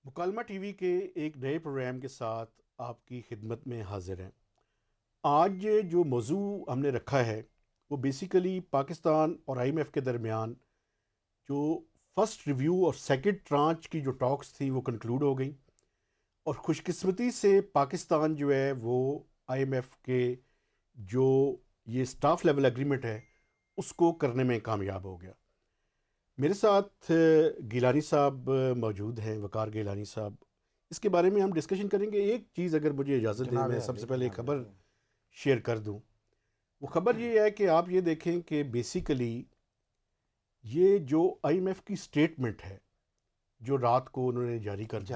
مکالمہ T V کے ایک نئے پروگرام کے ساتھ آپ کی خدمت میں حاضر ہیں۔ آج جو موضوع ہم نے رکھا ہے وہ بیسیکلی پاکستان اور آئی ایم ایف کے درمیان جو فرسٹ ریویو اور سیکنڈ ٹرانچ کی جو ٹاکس تھی وہ کنکلوڈ ہو گئی، اور خوش قسمتی سے پاکستان جو ہے وہ آئی ایم ایف کے جو یہ سٹاف لیول ایگریمنٹ ہے اس کو کرنے میں کامیاب ہو گیا۔ میرے ساتھ گیلانی صاحب موجود ہیں، وقار گیلانی صاحب۔ اس کے بارے میں ہم ڈسکشن کریں گے۔ ایک چیز اگر مجھے اجازت دیں، میں سب سے پہلے ایک خبر شیئر کر دوں۔ وہ خبر یہ ہے کہ آپ یہ دیکھیں کہ بیسیکلی یہ جو آئی ایم ایف کی سٹیٹمنٹ ہے جو رات کو انہوں نے جاری کر دی،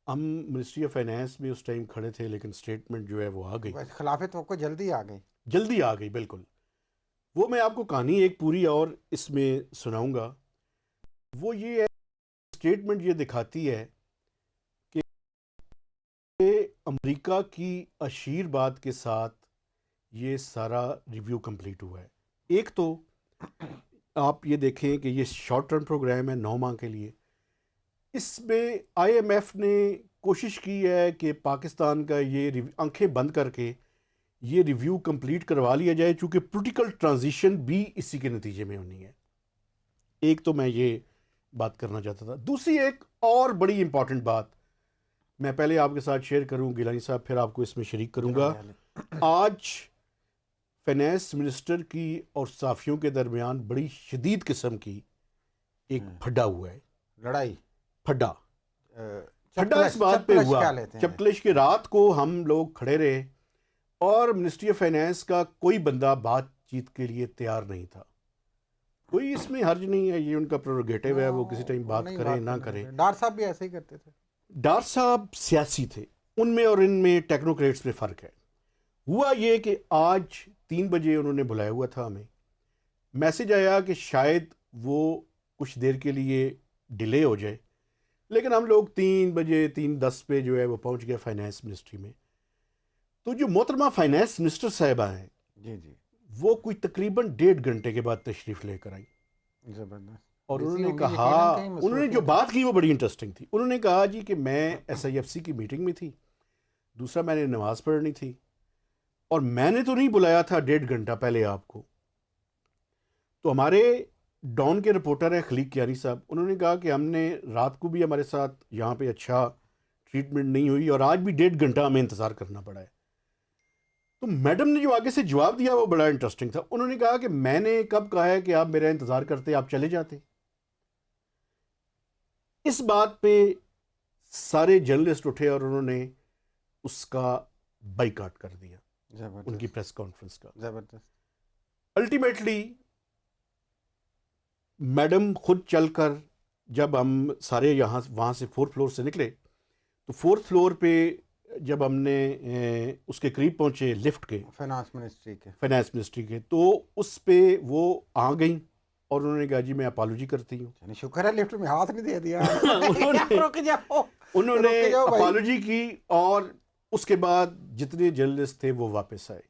ہم منسٹری آف فائنینس میں اس ٹائم کھڑے تھے، لیکن سٹیٹمنٹ جو ہے وہ آ گئی، خلاف توقع جلدی آ گئی بالکل۔ وہ میں آپ کو کہانی ایک پوری اور اس میں سناؤں گا۔ وہ یہ ہے، سٹیٹمنٹ یہ دکھاتی ہے کہ امریکہ کی اشیر بات کے ساتھ یہ سارا ریویو کمپلیٹ ہوا ہے۔ ایک تو آپ یہ دیکھیں کہ یہ شارٹ ٹرم پروگرام ہے 9 ماہ کے لیے۔ اس میں آئی ایم ایف نے کوشش کی ہے کہ پاکستان کا یہ آنکھیں بند کر کے یہ ریویو کمپلیٹ کروا لیا جائے، چونکہ پولیٹیکل ٹرانزیشن بھی اسی کے نتیجے میں ہونی ہے۔ ایک تو میں یہ بات کرنا چاہتا تھا۔ دوسری ایک اور بڑی امپورٹنٹ بات میں پہلے آپ کے ساتھ شیئر کروں گیلانی صاحب، پھر آپ کو اس میں شریک کروں گا۔ آج فائنانس منسٹر کی اور صحافیوں کے درمیان بڑی شدید قسم کی ایک پھڈا ہوا ہے، پھڈا اس بات پہ ہوا، چپکلش کے رات کو ہم لوگ کھڑے رہے اور منسٹری آف فائنانس کا کوئی بندہ بات چیت کے لیے تیار نہیں تھا۔ کوئی اس میں حرج نہیں ہے، یہ ان کا پروگیٹو ہے، وہ کسی ٹائم بات کریں نہ کریں۔ ڈار صاحب بھی ایسے ہی کرتے تھے۔ ڈار صاحب سیاسی تھے، ان میں اور ان میں ٹیکنوکریٹس میں فرق ہے۔ ہوا یہ کہ آج 3 بجے انہوں نے بلایا ہوا تھا ہمیں، میسج آیا کہ شاید وہ کچھ دیر کے لیے ڈیلے ہو جائے، لیکن ہم لوگ 3 بجے 3:10 پہ جو ہے وہ پہنچ گئے فائنانس منسٹری میں۔ تو جو محترمہ فائنانس منسٹر صاحبہ ہیں وہ کوئی تقریباً 1.5 گھنٹے کے بعد تشریف لے کر آئی، اور انہوں نے کہا، انہوں نے جو بات کی وہ بڑی انٹرسٹنگ تھی۔ انہوں نے کہا جی کہ میں ایس آئی ایف سی کی میٹنگ میں تھی، دوسرا میں نے نماز پڑھنی تھی، اور میں نے تو نہیں بلایا تھا 1.5 گھنٹہ پہلے آپ کو۔ تو ہمارے ڈان کے رپورٹر ہیں خلیق کیانی صاحب، انہوں نے کہا کہ ہم نے رات کو بھی ہمارے ساتھ یہاں پہ اچھا ٹریٹمنٹ نہیں ہوئی، اور آج بھی 1.5 گھنٹہ ہمیں انتظار کرنا پڑا ہے۔ تو میڈم نے جو آگے سے جواب دیا وہ بڑا انٹرسٹنگ تھا۔ انہوں نے کہا کہ میں نے کب کہا ہے کہ آپ میرا انتظار کرتے، آپ چلے جاتے۔ اس بات پہ سارے جرنلسٹ اٹھے اور انہوں نے اس کا بائیکاٹ کر دیا، ان کی پریس کانفرنس کا۔ الٹیمیٹلی میڈم خود چل کر، جب ہم سارے وہاں سے 4th فلور سے نکلے تو 4th فلور پہ جب ہم نے اس کے قریب پہنچے لفٹ کے، فائنانس منسٹری کے، تو اس پہ وہ آ گئیں اور انہوں نے کہا جی میں اپالوجی کرتی ہوں۔ شکر ہے لفٹ میں ہاتھ نہیں دے دیا۔ انہوں نے اپالوجی کی، اور اس کے بعد جتنے جرنلسٹ تھے وہ واپس آئے۔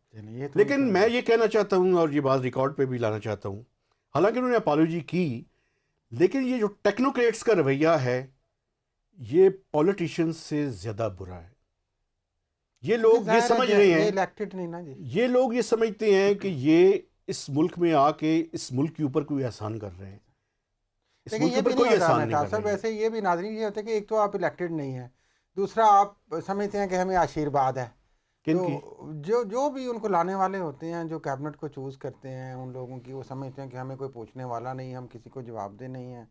لیکن میں یہ کہنا چاہتا ہوں، اور یہ بات ریکارڈ پہ بھی لانا چاہتا ہوں، حالانکہ انہوں نے اپالوجی کی، لیکن یہ جو ٹیکنوکریٹس کا رویہ ہے یہ پولیٹیشینز سے زیادہ برا ہے۔ یہ لوگ یہ سمجھ رہے ہیں، یہ لوگ یہ سمجھتے ہیں کہ یہ اس ملک میں آ کے اس ملک کے اوپر کوئی احسان کر رہے ہیں۔ اس ملک کے اوپر کوئی احسان نہیں کر رہے ہیں۔ ویسے یہ بھی ناظرین یہ ہوتا ہے کہ ایک تو آپ الیکٹڈ نہیں ہیں، دوسرا آپ سمجھتے ہیں کہ ہمیں آشیرواد ہے۔ جو بھی ان کو لانے والے ہوتے ہیں، جو کیبنٹ کو چوز کرتے ہیں، ان لوگوں کی وہ سمجھتے ہیں کہ ہمیں کوئی پوچھنے والا نہیں، ہم کسی کو جواب دہ نہیں ہیں۔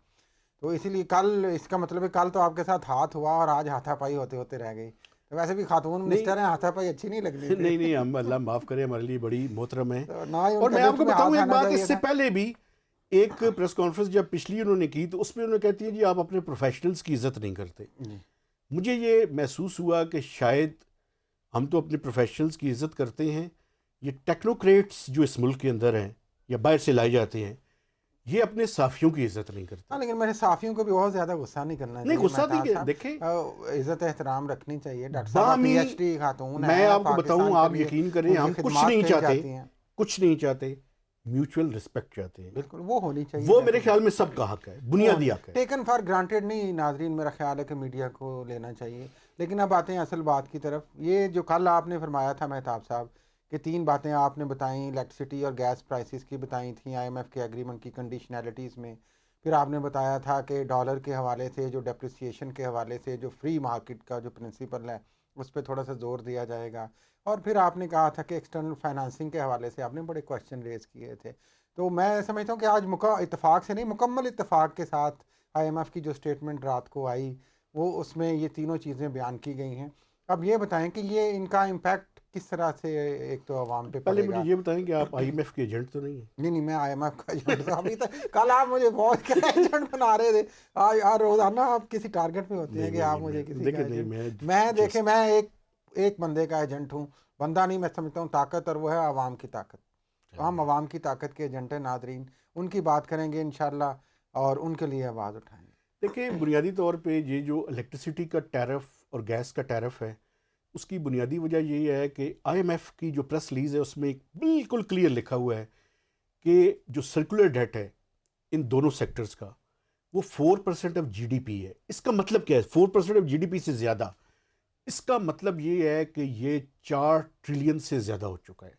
تو اسی لیے کل، اس کا مطلب ہے کل تو آپ کے ساتھ ہاتھ ہوا اور آج ہاتھا پائی ہوتے ہوتے رہ گئی۔ ویسے بھی خاتون منسٹر ہیں، ہاتھا پائی اچھی نہیں لگتی۔ نہیں، ہم اللہ معاف کرے، ہمارے لیے بڑی محترم ہیں۔ اور میں آپ کو بتاؤں ایک بات، اس سے پہلے بھی ایک پریس کانفرنس جب پچھلی انہوں نے کی تو اس میں انہوں نے کہتی ہیں جی آپ اپنے پروفیشنلز کی عزت نہیں کرتے۔ مجھے یہ محسوس ہوا کہ شاید ہم تو اپنے پروفیشنلز کی عزت کرتے ہیں، یہ ٹیکنوکریٹس جو اس ملک کے اندر ہیں یا باہر سے لائے جاتے ہیں، یہ اپنے صحافیوں کی عزت نہیں کرتے۔ لیکن میرے صحافیوں کو بھی بہت زیادہ غصہ نہیں کرنا چاہیے۔ نہیں، غصہ نہیں، دیکھیں عزت احترام رکھنی چاہیے۔ ڈاکٹر صاحب پی ایچ ڈی خاتون ہیں، میں آپ کو بتاؤں، آپ یقین کریں ہم کچھ نہیں چاہتے، میوچل رسپیکٹ چاہتے ہیں. بالکل وہ ہونی چاہیے. وہ میرے خیال میں سب کا حق ہے, بنیادی حق ہے. ٹیکن فار گرانٹیڈ نہیں ناظرین, میرا خیال ہے کہ میڈیا کو لینا چاہیے. لیکن اب آتے ہیں اصل بات کی طرف. یہ جو کل آپ نے فرمایا تھا مہتاب صاحب کہ 3 باتیں آپ نے بتائیں, الیکٹریسٹی اور گیس پرائسز کی بتائی تھیں آئی ایم ایف کے ایگریمنٹ کی کنڈیشنلٹیز میں. پھر آپ نے بتایا تھا کہ ڈالر کے حوالے سے, جو ڈیپریسیشن کے حوالے سے, جو فری مارکیٹ کا جو پرنسپل ہے اس پہ تھوڑا سا زور دیا جائے گا. اور پھر آپ نے کہا تھا کہ ایکسٹرنل فائنانسنگ کے حوالے سے آپ نے بڑے کویشچن ریز کیے تھے. تو میں سمجھتا ہوں کہ آج اتفاق سے نہیں, مکمل اتفاق کے ساتھ آئی ایم ایف کی جو اسٹیٹمنٹ رات کو آئی وہ اس میں یہ تینوں چیزیں بیان کی گئی ہیں. اب یہ بتائیں کہ یہ ان کا امپیکٹ کس طرح سے ایک تو عوام پہ پہلے پڑے گا. مجھے یہ بتائیں کہ آپ آئی ایم ایف کے ایجنٹ تو نہیں ہیں؟ نہیں, میں آئی ایم ایف کا ایجنٹ ہوں. ابھی تک کل آپ مجھے بہت کیا ایجنٹ بنا رہے تھے. آج روزانہ آپ کسی ٹارگٹ پہ ہوتے ہیں کہ آپ مجھے کسی کا ایجنٹ. میں دیکھیں, میں ایک بندے کا ایجنٹ ہوں, بندہ نہیں, میں سمجھتا ہوں طاقت, اور وہ ہے عوام کی طاقت. ہم عوام کی طاقت کے ایجنٹ ہیں ناظرین, ان کی بات کریں گے انشاءاللہ اور ان کے لیے آواز اٹھائیں گے. دیکھیں, بنیادی طور پہ یہ جو الیکٹریسٹی کا ٹیرف اور گیس کا ٹیرف ہے, اس کی بنیادی وجہ یہی ہے کہ آئی ایم ایف کی جو پریس ریلیز ہے اس میں بالکل کلیئر لکھا ہوا ہے کہ جو سرکولر ڈیٹ ہے ان دونوں سیکٹرز کا وہ 4% آف جی ڈی پی ہے. اس کا مطلب کیا ہے 4% آف جی ڈی پی سے زیادہ؟ اس کا مطلب یہ ہے کہ یہ 4 ٹریلین سے زیادہ ہو چکا ہے.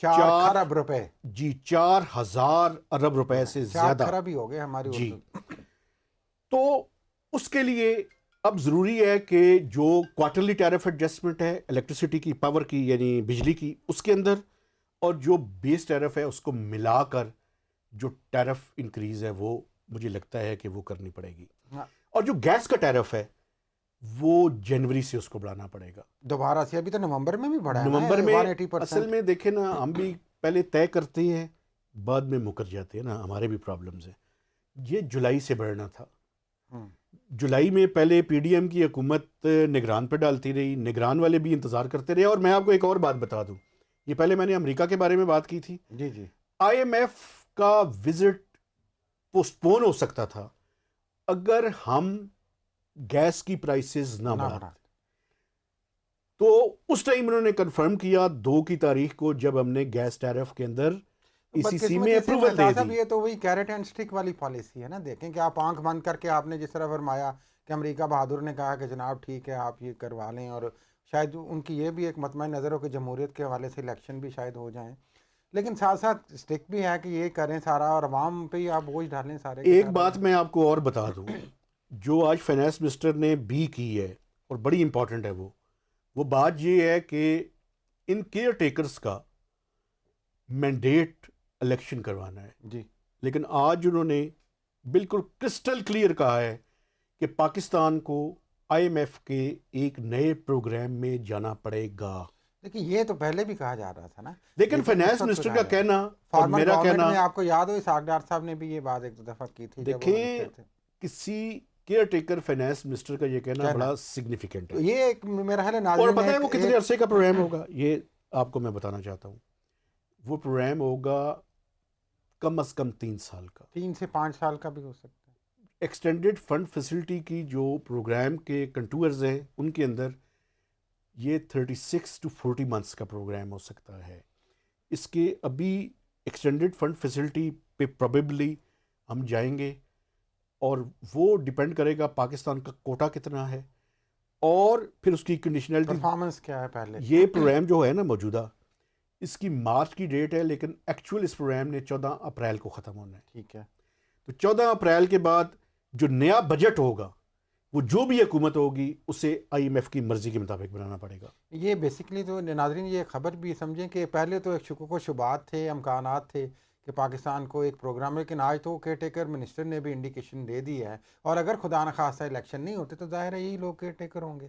4 خرب روپے, جی 4000 ارب روپے سے 4 زیادہ خرب ہی ہو گئے ہماری جی. اردو. تو اس کے لیے اب ضروری ہے کہ جو کوارٹرلی ٹیرف ایڈجسٹمنٹ ہے الیکٹریسٹی کی, پاور کی یعنی بجلی کی, اس کے اندر اور جو بیس ٹیرف ہے اس کو ملا کر جو ٹیرف انکریز ہے وہ مجھے لگتا ہے کہ وہ کرنی پڑے گی. اور جو گیس کا ٹیرف ہے وہ جنوری سے اس کو بڑھانا پڑے گا دوبارہ سے. ابھی تو نومبر میں بھی بڑھا ہے نا نومبر میں. 180%. اصل میں دیکھیں نا, ہم بھی پہلے طے کرتے ہیں بعد میں مکر جاتے ہیں نا, ہمارے بھی پرابلمز ہیں. یہ جولائی سے بڑھنا تھا. جولائی میں پہلے پی ڈی ایم کی حکومت نگران پہ ڈالتی رہی, نگران والے بھی انتظار کرتے رہے. اور میں آپ کو ایک اور بات بتا دوں, یہ پہلے میں نے امریکہ کے بارے میں بات کی تھی. جی آئی ایم ایف کا وزٹ پوسٹ پون ہو سکتا تھا اگر ہم گیس کی پرائسز نہ بڑھاتے. تو اس ٹائم انہوں نے کنفرم کیا 2 کی تاریخ کو, جب ہم نے گیس ٹیرف کے اندر اسی سی میں اپروول دے دی. یہ تو وہی کیرٹ اینڈ سٹک والی پالیسی ہے نا. دیکھیں کہ آپ آنکھ بند کر کے آپ نے جس طرح فرمایا کہ امریکہ بہادر نے کہا کہ جناب ٹھیک ہے آپ یہ کروا لیں, اور شاید ان کی یہ بھی ایک مطمع نظر ہو کہ جمہوریت کے حوالے سے الیکشن بھی شاید ہو جائیں, لیکن ساتھ ساتھ سٹک بھی ہے کہ یہ کریں سارا اور عوام پہ ہی آپ بوجھ ڈالیں سارے. ایک بات میں آپ کو اور بتا دوں, جو آج فائنانس منسٹر نے بھی کی ہے اور بڑی امپورٹنٹ ہے, وہ بات یہ ہے کہ ان کیئر ٹیکرز کا مینڈیٹ الیکشن کروانا ہے جی. لیکن آج انہوں نے بالکل کرسٹل کلیئر کہا ہے کہ پاکستان کو آئی ایم ایف کے ایک نئے پروگرام میں جانا پڑے گا. لیکن یہ تو پہلے بھی کہا جا رہا تھا نا. لیکن فائنانس منسٹر کا کہنا اور میرا کہنا, میں آپ کو یاد ہو اسحاق ڈار صاحب نے بھی یہ بات ایک دفعہ کی تھی. دیکھیں, کسی کیئر ٹیکر فائنانس منسٹر کا یہ کہنا بڑا سگنیفیکنٹ ہے. یہ ایک میرا خیال ہے, اور پتہ ہے وہ کتنے عرصے کا پروگرام ہوگا, یہ آپ کو میں بتانا چاہتا ہوں. وہ پروگرام ہوگا کم از کم 3 سال کا, 3 سے 5 سال کا بھی ہو سکتا ہے. ایکسٹینڈڈ فنڈ فیسلٹی کی جو پروگرام کے کنٹورز ہیں ان کے اندر یہ 36 to 40 months کا پروگرام ہو سکتا ہے. اس کے ابھی ایکسٹینڈڈ فنڈ فیسلٹی پہ پروبیبلی ہم جائیں گے, اور وہ ڈیپینڈ کرے گا پاکستان کا کوٹا کتنا ہے اور پھر اس کی کنڈیشنلٹی پرفارمنس کیا ہے. پہلے یہ پروگرام جو ہے نا موجودہ, اس کی مارچ کی ڈیٹ ہے, لیکن ایکچوئل اس پروگرام نے 14 اپریل کو ختم ہونا ہے. ٹھیک ہے. تو 14 اپریل کے بعد جو نیا بجٹ ہوگا وہ جو بھی حکومت ہوگی اسے آئی ایم ایف کی مرضی کے مطابق بنانا پڑے گا. یہ بیسکلی تو ناظرین یہ خبر بھی سمجھیں کہ پہلے تو ایک شکوک و شبہات تھے, امکانات تھے کہ پاکستان کو ایک پروگرام, لیکن آج تو کیئر ٹیکر منسٹر نے بھی انڈیکیشن دے دی ہے, اور اگر خدا نخواستہ الیکشن نہیں ہوتے تو ظاہر ہے یہی لوگ کیئر ٹیکر ہوں گے,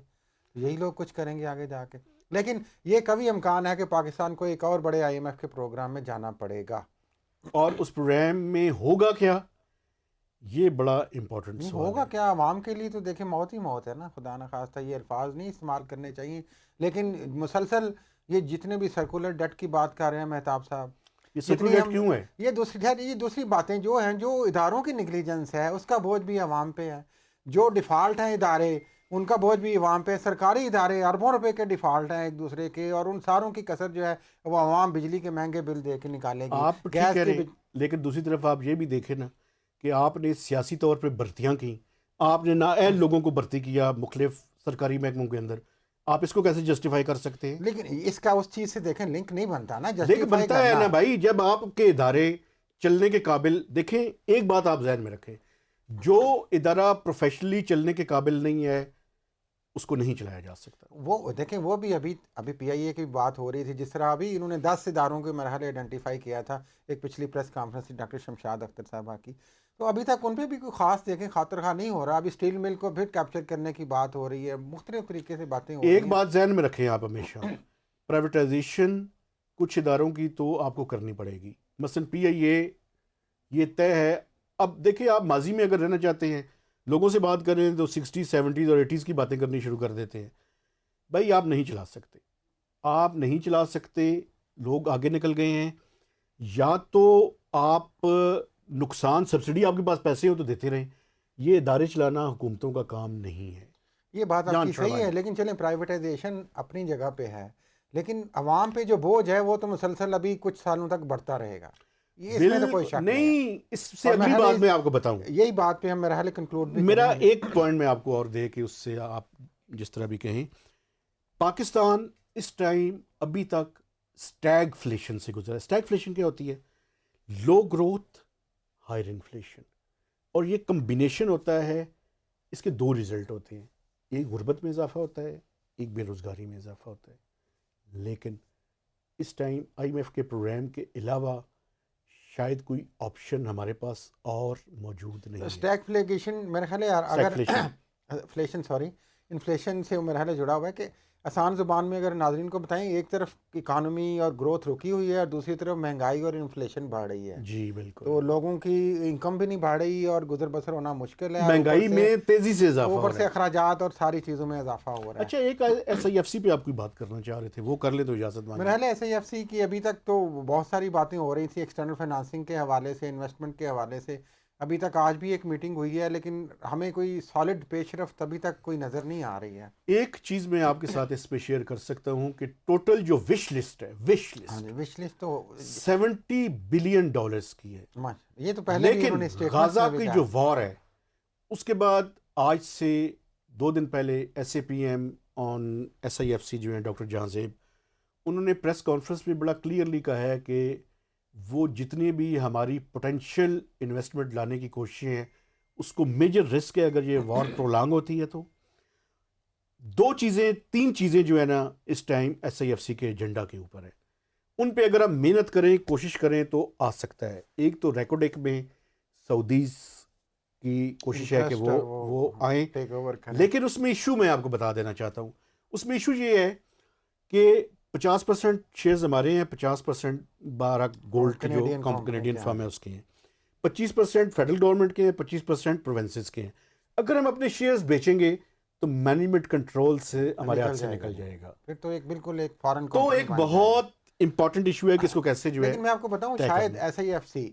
یہی لوگ کچھ کریں گے آگے جا کے. لیکن یہ کبھی امکان ہے کہ پاکستان کو ایک اور بڑے آئی ایم ایف کے پروگرام میں جانا پڑے گا, اور اس پروگرام میں ہوگا کیا, یہ بڑا امپورٹنٹ سوال ہوگا کیا عوام کے لیے. تو دیکھیں موت ہی موت ہے نا, خدا نخواستہ یہ الفاظ نہیں استعمال کرنے چاہیے, لیکن مسلسل یہ جتنے بھی سرکولر ڈیٹ کی بات کر رہے ہیں مہتاب صاحب, یہ سرکولر ڈیٹ کیوں ہے, یہ دوسری باتیں جو ہیں, جو اداروں کی نیگلیجنس ہے اس کا بوجھ بھی عوام پہ ہے. جو ڈیفالٹ ہیں ادارے, ان کا بوجھ بھی عوام پہ. سرکاری ادارے اربوں روپے کے ڈیفالٹ ہیں ایک دوسرے کے, اور ان ساروں کی کثر جو ہے وہ عوام بجلی کے مہنگے بل دے کے نکالے گی. آپ ٹھیک کہہ رہے ہیں, لیکن دوسری طرف آپ یہ بھی دیکھیں نا کہ آپ نے سیاسی طور پہ بھرتیاں کی, آپ نے نااہل لوگوں کو بھرتی کیا مختلف سرکاری محکموں کے اندر, آپ اس کو کیسے جسٹیفائی کر سکتے ہیں؟ لیکن اس کا اس چیز سے دیکھیں لنک نہیں بنتا نا, دیکھ جسٹیفائی بنتا ہے کرنا. نا بھائی, جب آپ کے ادارے چلنے کے قابل, دیکھیں ایک بات آپ ذہن میں رکھیں, جو ادارہ پروفیشنلی چلنے کے قابل نہیں ہے اس کو نہیں چلایا جا سکتا. وہ دیکھیں وہ بھی ابھی پی آئی اے کی بات ہو رہی تھی, جس طرح ابھی انہوں نے 10 اداروں کے مرحلے آئیڈینٹیفائی کیا تھا ایک پچھلی پریس کانفرنس تھی ڈاکٹر شمشاد اختر صاحبہ کی, تو ابھی تک ان پہ بھی کوئی خاص دیکھیں خاطر خواہ نہیں ہو رہا. ابھی اسٹیل مل کو پھر کیپچر کرنے کی بات ہو رہی ہے, مختلف طریقے سے باتیں ہو رہی ایک ہیں. بات ذہن میں رکھیں آپ ہمیشہ, پرائیویٹائزیشن کچھ اداروں کی تو آپ کو کرنی پڑے گی, مثلا پی آئی اے یہ طے ہے. اب دیکھیں آپ ماضی میں اگر رہنا چاہتے ہیں, لوگوں سے بات کریں تو 60s 70s اور 80s کی باتیں کرنی شروع کر دیتے ہیں. بھائی آپ نہیں چلا سکتے, آپ نہیں چلا سکتے, لوگ آگے نکل گئے ہیں. یا تو آپ نقصان, سبسڈی آپ کے پاس پیسے ہو تو دیتے رہیں, یہ ادارے چلانا حکومتوں کا کام نہیں ہے. یہ بات آپ جان کی صحیح چھڑوائیں. ہے, لیکن چلیں پرائیویٹائزیشن اپنی جگہ پہ ہے, لیکن عوام پہ جو بوجھ ہے وہ تو مسلسل ابھی کچھ سالوں تک بڑھتا رہے گا, یہ اس میں تو کوئی شک نہیں ہے. نہیں, اس سے اور اگلی بات میں آپ کو بتاؤں, یہی بات پہ ہم مرحلے کنکلوڈ بھی میرا کریں گے. ایک پوائنٹ میں آپ کو اور دے کہ اس سے آپ جس طرح بھی کہیں, پاکستان اس ٹائم ابھی تک سٹیگ فلیشن سے گزرا ہے. سٹیگ فلیشن کیا ہوتی ہے؟ لو گروتھ ہائر انفلیشن, اور یہ کمبینیشن ہوتا ہے, اس کے دو ریزلٹ ہوتے ہیں, ایک غربت میں اضافہ ہوتا ہے, ایک بے روزگاری میں اضافہ ہوتا ہے. لیکن اس ٹائم آئی ایم ایف کے پروگرام کے علاوہ شاید کوئی آپشن ہمارے پاس اور موجود نہیں ہے. اسٹیک فلیگیشن میرے خیال ہے اگر فلیشن انفلیشن سے میرے خیال ہے جڑا ہوا ہے کہ آسان زبان میں اگر ناظرین کو بتائیں, ایک طرف اکانومی اور گروتھ رکی ہوئی ہے اور دوسری طرف مہنگائی اور انفلیشن بڑھ رہی ہے. جی بالکل, تو لوگوں کی انکم بھی نہیں بڑھ رہی اور گزر بسر ہونا مشکل ہے, اور مہنگائی میں تیزی سے اضافہ ہو اوپر رہا سے ہے. اخراجات اور ساری چیزوں میں اضافہ ہو رہا ہے. اچھا, ایک ایس آئی ایف سی پہ آپ کوئی بات کرنا چاہ رہے تھے, وہ کر لیں تو اجازت میرا مانگیں. خیال ہے ایس آئی ایف سی کی ابھی تک تو بہت ساری باتیں ہو رہی تھیں ایکسٹرنل فائنانسنگ کے حوالے سے, انویسٹمنٹ کے حوالے سے. ابھی تک آج بھی ایک میٹنگ ہوئی ہے, لیکن ہمیں کوئی سالڈ پیش رفت ابھی تک کوئی نظر نہیں آ رہی ہے. ایک چیز میں آپ کے ساتھ اس پہ شیئر کر سکتا ہوں کہ ٹوٹل جو وش لسٹ ہے, وش لسٹ تو $70 بلین کی ہے. یہ تو پہلے بھی انہوں لیکن نے اسٹیٹمنٹ غازہ میں بھی کی کہا. جو وار ہے, اس کے بعد آج سے 2 دن پہلے S A P M on S I F C جو ہیں ڈاکٹر جہاں زیب, انہوں نے پریس کانفرنس میں بڑا کلیئرلی کہا ہے کہ وہ جتنی بھی ہماری پوٹینشیل انویسٹمنٹ لانے کی کوششیں ہیں, اس کو میجر رسک ہے اگر یہ وار پرولانگ ہوتی ہے تو. 3 چیزیں جو ہے نا اس time S I F C کے ایجنڈا کے اوپر ہے, ان پہ اگر ہم محنت کریں, کوشش کریں تو آ سکتا ہے. ایک تو ریکوڈیک میں سعودیز کی کوشش ہے کہ وہ آئیں, لیکن اس میں ایشو میں آپ کو بتا دینا چاہتا ہوں. اس میں ایشو یہ ہے کہ 50% شیئرز ہمارے ہیں, 50% 12 گولڈ کے جو کینیڈین فرم ہے اس کے ہیں, 25% فیڈرل گورنمنٹ کے ہیں, 25% پروونسز کے ہیں. اگر ہم اپنے شیئرز بیچیں گے تو مینجمنٹ کنٹرول سے ہمارے ہاتھ سے نکل جائے گا. پھر تو ایک بالکل ایک فارن تو ایک بہت امپورٹنٹ ایشو ہے کہ اس کو کیسے جو ہے. لیکن میں آپ کو بتاؤں شاید ایس آئی ایف سی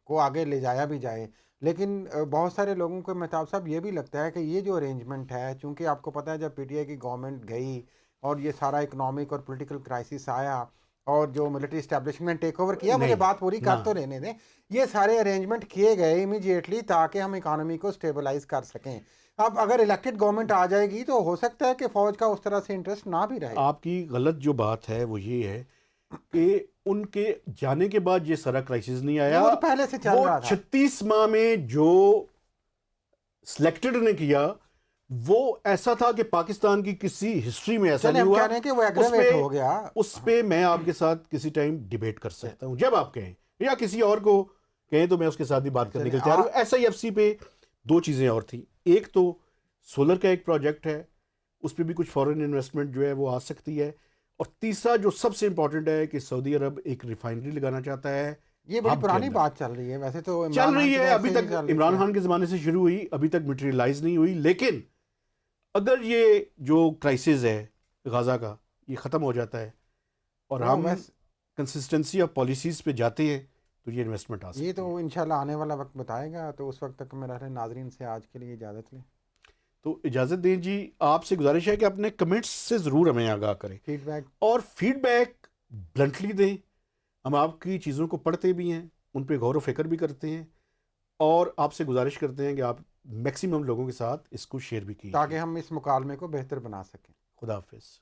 کو آگے لے جایا بھی جائے, لیکن بہت سارے لوگوں کو مہتاب صاحب یہ بھی لگتا ہے کہ یہ جو ارینجمنٹ ہے, چونکہ آپ کو پتہ ہے جب پی ٹی آئی کی گورنمنٹ گئی اور یہ سارا اکنامک اور پولیٹیکل کرائسس آیا اور جو ملٹری اسٹیبلشمنٹ ٹیک اوور کیا, مجھے بات پوری کر تو رہنے دیں, یہ سارے ارینجمنٹ کیے گئے امیڈیٹلی تاکہ ہم اکانومی کو اسٹیبلائز کر سکیں. اب اگر الیکٹڈ گورنمنٹ آ جائے گی تو ہو سکتا ہے کہ فوج کا اس طرح سے انٹرسٹ نہ بھی رہے. آپ کی غلط جو بات ہے وہ یہ ہے کہ ان کے جانے کے بعد یہ سارا کرائسس نہیں آیا, وہ تو پہلے سے چل رہا تھا. 36 ماہ میں جو سلیکٹڈ نے کیا وہ ایسا تھا کہ پاکستان کی کسی ہسٹری میں ایسا نہیں ہوا. کہ وہ ایگریویٹ ہو گیا. اس پہ میں آپ کے ساتھ کسی ٹائم ڈیبیٹ کر سکتا ہوں, جب آپ کہیں یا کسی اور کو کہیں تو میں اس کے ساتھ بھی بات کرنے کے لیے تیار ہوں. ایس آئی ایف سی پہ 2 چیزیں اور تھیں, ایک تو سولر کا ایک پروجیکٹ ہے, اس پہ بھی کچھ فورن انویسٹمنٹ جو ہے وہ آ سکتی ہے, اور تیسرا جو سب سے امپورٹنٹ ہے کہ سعودی عرب ایک ریفائنری لگانا چاہتا ہے. یہ بڑی پرانی بات چل رہی ہے ویسے تو, چل رہی ہے ابھی تک, عمران خان کے زمانے سے شروع ہوئی, ابھی تک میٹیریلائز نہیں ہوئی. لیکن اگر یہ جو کرائسس ہے غازہ کا یہ ختم ہو جاتا ہے اور ہم کنسسٹنسی آف پالیسیز پہ جاتے ہیں تو یہ انویسٹمنٹ آ سکتی ہے. یہ تو انشاءاللہ آنے والا وقت بتائے گا. تو اس وقت تک میرا ناظرین سے آج کے لیے اجازت لیں. تو اجازت دیں جی، آپ سے گزارش ہے کہ اپنے کمنٹس سے ضرور ہمیں آگاہ کریں فیڈ بیک اور فیڈ بیک بلنٹلی دیں. ہم آپ کی چیزوں کو پڑھتے بھی ہیں، ان پہ غور و فکر بھی کرتے ہیں، اور آپ سے گزارش کرتے ہیں کہ آپ میکسیمم لوگوں کے ساتھ اس کو شیئر بھی کیجیے. تاکہ ہم اس مکالمے کو بہتر بنا سکیں. خدا حافظ.